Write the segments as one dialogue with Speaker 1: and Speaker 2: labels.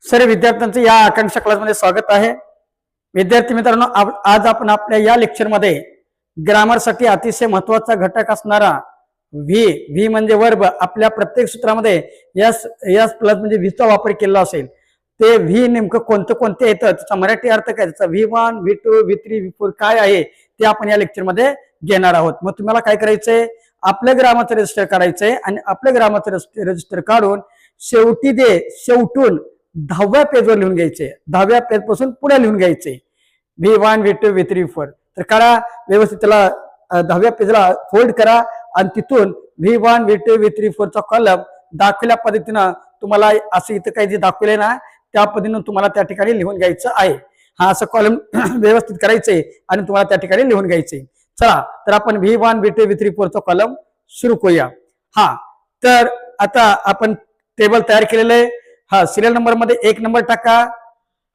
Speaker 1: सर्व विद्यार्थ्यांचं या आकांक्षा क्लासमध्ये स्वागत आहे। विद्यार्थी मित्रांनो, आज आपण आपल्या या लेक्चरमध्ये ग्रामरसाठी अतिशय महत्त्वाचा घटक असणारा व्ही म्हणजे वर्ब, आपल्या प्रत्येक सूत्रामध्ये यस प्लस म्हणजे व्हीचा वापर केलेला असेल। ते व्ही नेमकं कोणते येतं, त्याचा मराठी अर्थ काय, त्याचा V1 V2 V3 V4 काय आहे ते आपण या लेक्चरमध्ये घेणार आहोत। मग तुम्हाला काय करायचंय, आपलं ग्रामरचं रजिस्टर काढायचंय आणि आपलं ग्रामरचं रजिस्टर काढून शेवटून 10व्या पेजवर लिहून घ्यायचे, 10व्या पेज पासून पुढे लिहून घ्यायचे V1 V2 V3 V4। तर करा व्यवस्थित, त्याला 10व्या पेजला फोल्ड करा आणि तिथून V1 V2 V3 V4 चा कॉलम दाखवल्या पद्धतीनं तुम्हाला असं इथं काही जे दाखवले ना त्या पद्धतीनं तुम्हाला त्या ठिकाणी लिहून घ्यायचं आहे। हा असं कॉलम व्यवस्थित करायचंय आणि तुम्हाला त्या ठिकाणी लिहून घ्यायचंय। चला तर आपण V1 V2 V3 V4 चा कॉलम सुरू करूया। हा तर आता आपण टेबल तयार केलेलं आहे। हा सिरियल नंबर मध्ये 1 नंबर टाका।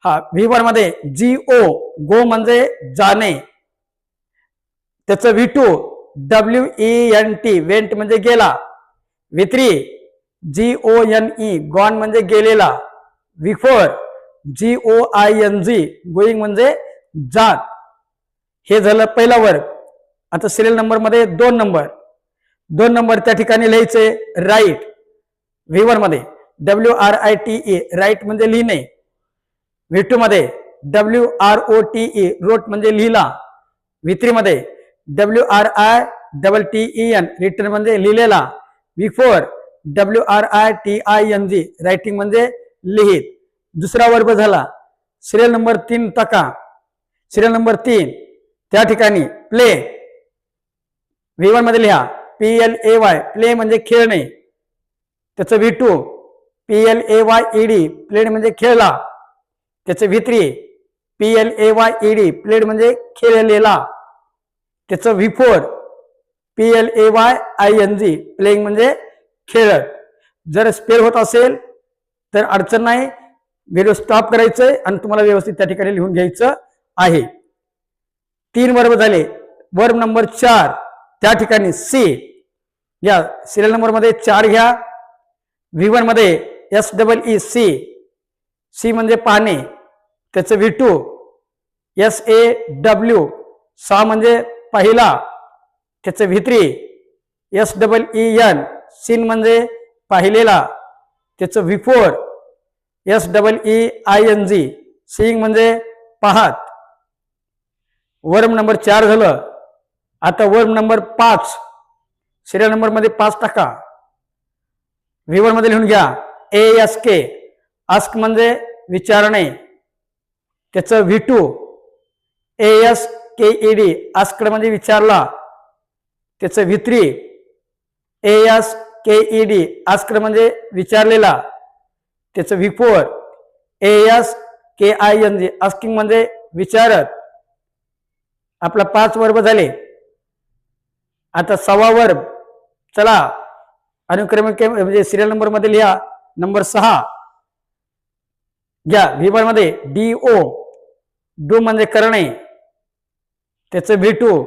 Speaker 1: हा V1 मध्ये गो म्हणजे जाणे, त्याचं V2 वेंट म्हणजे गेला, V3 गॉन म्हणजे गेलेला, V4 गोईंग म्हणजे जात। हे झालं पहिला वर्ग। आता सिरियल नंबर मध्ये 2 नंबर त्या ठिकाणी लिहायचे राईट। V1 मध्ये WRITE राईट म्हणजे लिहिणे, V2 मध्ये WROTE रोट म्हणजे लिहिला, V3 मध्ये WRITEN रिटर्न म्हणजे लिहिलेला, V4 WRITING रायटिंग म्हणजे लिहित। दुसरा वर्ग झाला। सिरियल नंबर 3 टाका। सिरियल नंबर 3 त्या ठिकाणी प्ले, V1 मध्ये लिहा PLAY प्ले म्हणजे खेळणे, त्याचं V2 PLAYED प्लेड म्हणजे खेळला, त्याचं V3 PLAYED प्लेड म्हणजे खेळलेला, त्याचं V4 PLAYING प्लेइंग म्हणजे खेळत। जर स्पेल होत असेल तर अडचण नाही, व्हिडिओ स्टॉप करायचंय आणि तुम्हाला व्यवस्थित त्या ठिकाणी लिहून घ्यायचं आहे। 3 वर्ब झाले। वर्ब नंबर 4 त्या ठिकाणी सी घ्या, सिरियल नंबर मध्ये 4 घ्या। V1 मध्ये SEE सी म्हणजे पाहणे, त्याचं V2 SAW सा म्हणजे पाहिला, त्याचं V3 SEEN सीन म्हणजे पाहिलेला, त्याचं V4 SEEING सीइंग म्हणजे पाहत। वर्ब नंबर 4 झालं। आता वर्ब नंबर 5 सिरियल नंबर मध्ये 5 टाका। V1 मध्ये लिहून घ्या ASK आस्क म्हणजे विचारणे, त्याचं V2 ASKED आस्कड म्हणजे विचारला, त्याचं V3 ASKED आस्कड म्हणजे विचारलेला, त्याचं V4 ASKING आस्किंग म्हणजे विचारत। आपला 5 वर्ब झाले। आता 6वा वर्ब, चला अनुक्रमिक म्हणजे सिरियल नंबर मध्ये लिहा नंबर 6 घ्या। V1 मध्ये डू म्हणजे करणे, त्याचं V2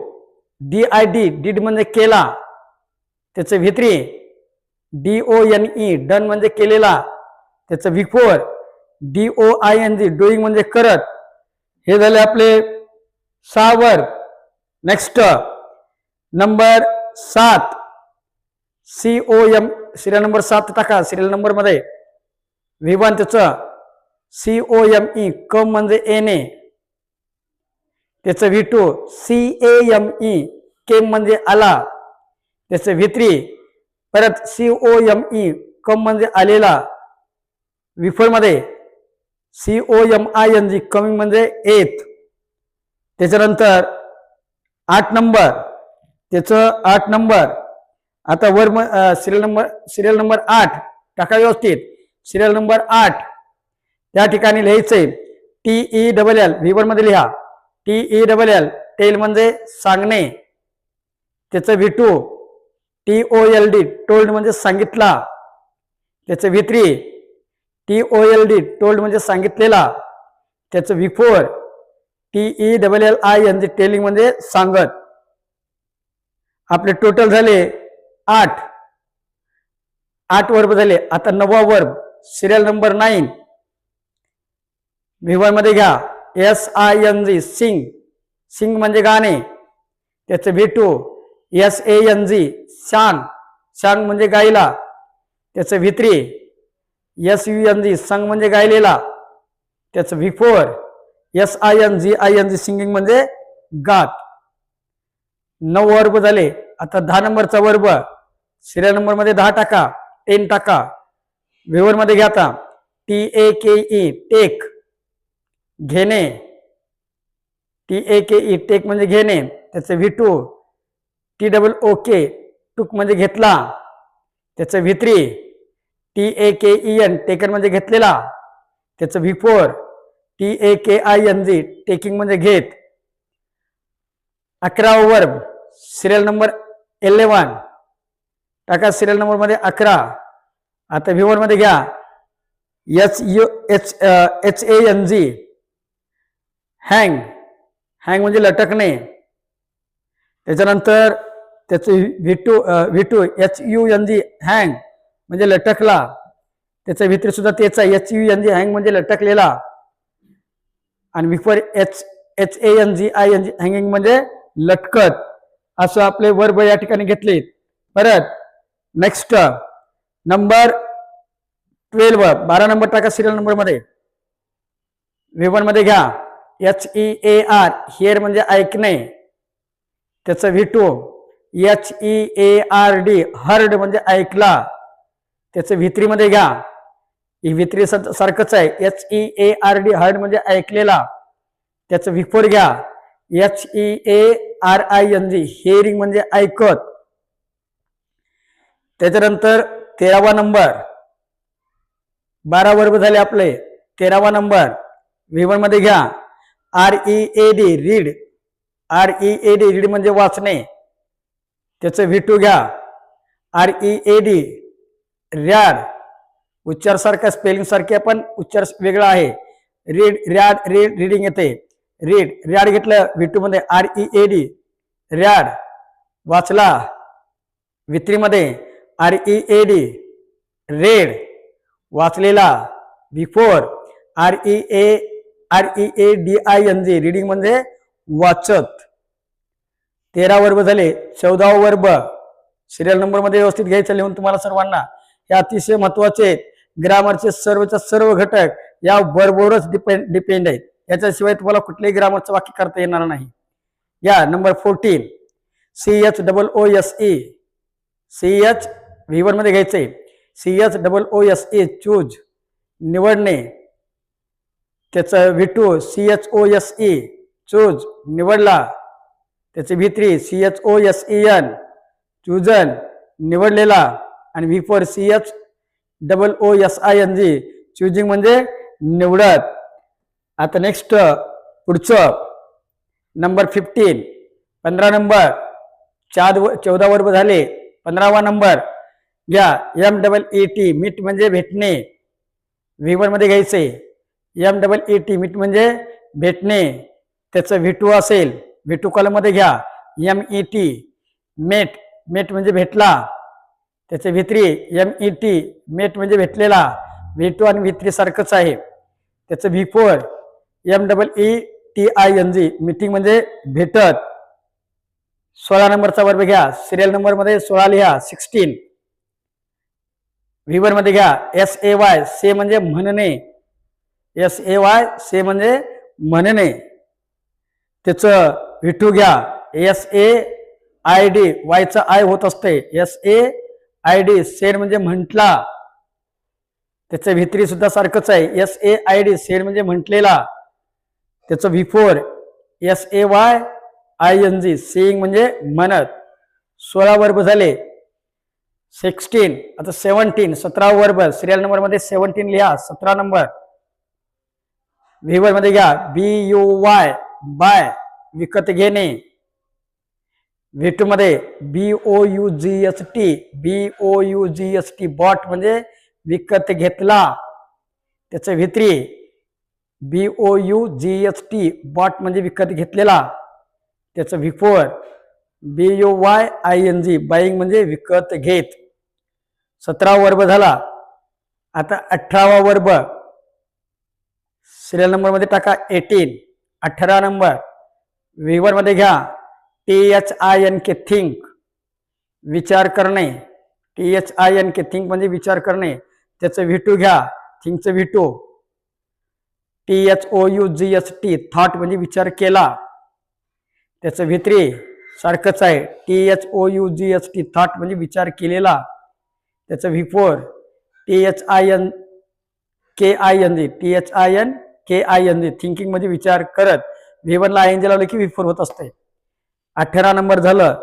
Speaker 1: DID म्हणजे केला, त्याचं V3 DONE डन म्हणजे केलेला, त्याचं V4 DOING डुईंग म्हणजे करत। हे झाले आपले 6 verb. Next number 7 COM serial number 7 टाका। सिरियल नंबर मध्ये V1 त्याचं COME कम म्हणजे येणे, त्याचं V2 CAME केम म्हणजे आला, त्याचं V3 परत COME कम म्हणजे आलेला, V4 मध्ये COMING कमिंग म्हणजे येत। त्याच्यानंतर 8 नंबर, त्याचं 8 नंबर। आता वर्ब सिरियल नंबर 8 टाका व्यवस्थित। सिरियल नंबर 8 त्या ठिकाणी लिहायचंय TELL V1 मध्ये लिहा TELL टेल म्हणजे सांगणे, त्याचं V2 TOLD टोल्ड म्हणजे सांगितला, त्याचं V3 TOLD टोल्ड म्हणजे सांगितलेला, त्याचं V4 TELLING टेलिंग म्हणजे सांगत। आपले टोटल झाले 8 वर्ब झाले। आता 9वा वर्ब सिरियल नंबर 9 V1 मध्ये घ्या SING सिंग, सिंग म्हणजे गाणे, त्याचं V2 SANG सांग, सांग म्हणजे गायला, त्याचं V3 SUNG संग म्हणजे गायलेला, त्याचं V4 SING सिंगिंग म्हणजे गात. 9 वर्ब झाले. आता 10 नंबरचा वर्ब सिरियल नंबर मध्ये 10 टाका, 10 टाका. V1 मध्ये घ्या आता TAKE टेक, घेणे, TAKE टेक म्हणजे घेणे, त्याचं V2 TOOK टूक म्हणजे घेतला, त्याचं V3 TAKEN टेकन म्हणजे घेतलेला, त्याचं V4 TAKING टेकिंग म्हणजे घेत. 11वा वर्ब सिरियल नंबर 11 टाका, सिरियल नंबर मध्ये 11. आता V1 मध्ये घ्या HANG हँग, हँग म्हणजे लटकणे, त्याच्यानंतर त्याचं V2 HUNG हँग म्हणजे लटकला, त्याचा V3 सुद्धा त्याचा HUNG हँग म्हणजे लटकलेला, आणि V4 HANG हँगिंग म्हणजे लटकत. असं आपले वर्ब या ठिकाणी घेतले. परत नेक्स्ट नंबर 12 12 नंबर टाका सिरियल नंबर मध्ये. V1 मध्ये घ्या HEAR हिअर म्हणजे ऐकणे, त्याचं V2 HEARD हर्ड म्हणजे ऐकला, त्याचं V3 मध्ये घ्या V3 सारखंच आहे HEARD हर्ड म्हणजे ऐकलेला, त्याचं V4 घ्या HEARING हिअरिंग म्हणजे ऐकत. त्याच्यानंतर 13वा नंबर, 12 वर्ब झाले आपले. 13वा नंबर V1 मध्ये घ्या READ रीड, READ रीड म्हणजे वाचणे, त्याचं V2 घ्या READ रॅड, उच्चार सारखा स्पेलिंग सारखे पण उच्चार वेगळा आहे. रीड रॅड रीड रीडिंग येते, रीड रॅड घेतलं V2 मध्ये READ रॅड वाचला, V3 मध्ये READ रेड वाचलेला, V4 READING रीडिंग म्हणजे वाचत. 13 वर्ब झाले. 14वा वर्ब सिरियल नंबर मध्ये व्यवस्थित घ्यायचं लिहून तुम्हाला सर्वांना. हे अतिशय महत्वाचे ग्रामरचे सर्वच्या सर्व घटक या वर्बवरच डिपेंड आहेत. याच्याशिवाय तुम्हाला कुठलेही ग्रामरचं वाक्य करता येणार नाही. या नंबर 14 CHOOSE CH V1 मध्ये घ्यायचंय CHOOSE चूज निवडणे, त्याचं V2 CHOSE चूज निवडला, त्याचे V3 CHOSEN चूजन निवडलेला, आणि V4 CHOOSING चूजिंग म्हणजे निवडत. आता नेक्स्ट पुढचं नंबर 15 15 नंबर 14 वर्ब झाले. 15वा नंबर घ्या MEET मीट म्हणजे भेटणे, V1 मध्ये घ्यायचे MEET मीट म्हणजे भेटणे, त्याचं V2 असेल V2 कॉलम मध्ये घ्या MET मेट, मेट म्हणजे भेटला, त्याचे V3 MET मेट म्हणजे भेटलेला, V2 आणि V3 सारखंच आहे, त्याचं V4 MEETING मीटिंग म्हणजे भेटत. 16 नंबरचा वर्ब घ्या सिरियल नंबर मध्ये 16 लिहा 16. V1 मध्ये घ्या SAY से म्हणजे म्हणणे, SAY से म्हणजे म्हणणे, त्याचं V2 घ्या SAID वायचं आय होत असते SAID सेड म्हणजे म्हटला, त्याचं V3 सुद्धा सारखंच आहे SAID सेड म्हणजे म्हटलेला, त्याचं V4 SAYING सेइंग म्हणजे म्हणत. 16 वर्ब झाले. 16 आता 17 17 वर्ब सिरियल नंबर मध्ये 17 लिहा 17 नंबर. V1 मध्ये घ्या BUY बाय विकत घेणे, V2 मध्ये BOUGST बॉट म्हणजे विकत घेतला, त्याचं V3 BOUGST बॉट म्हणजे विकत घेतलेला, त्याचं V4 BUYING बाईंग म्हणजे विकत घेत. 17 वर्ब झाला. आता 18वा वर्ब सिरियल नंबर मध्ये टाका 18. 18 नंबर. V1 मध्ये घ्या THINK थिंक, विचार करणे. THINK थिंक म्हणजे विचार करणे. त्याचं V2 घ्या, थिंकचं V2. THOUGHT थॉट म्हणजे विचार केला. त्याचं V3 सारखंच आहे, THOUGHT थॉट म्हणजे विचार केलेला. त्याचं V4 THINKING थिंकिंग म्हणजे विचार करत. V1 ला ING लावलं की V4 होत असते. 18 नंबर झालं.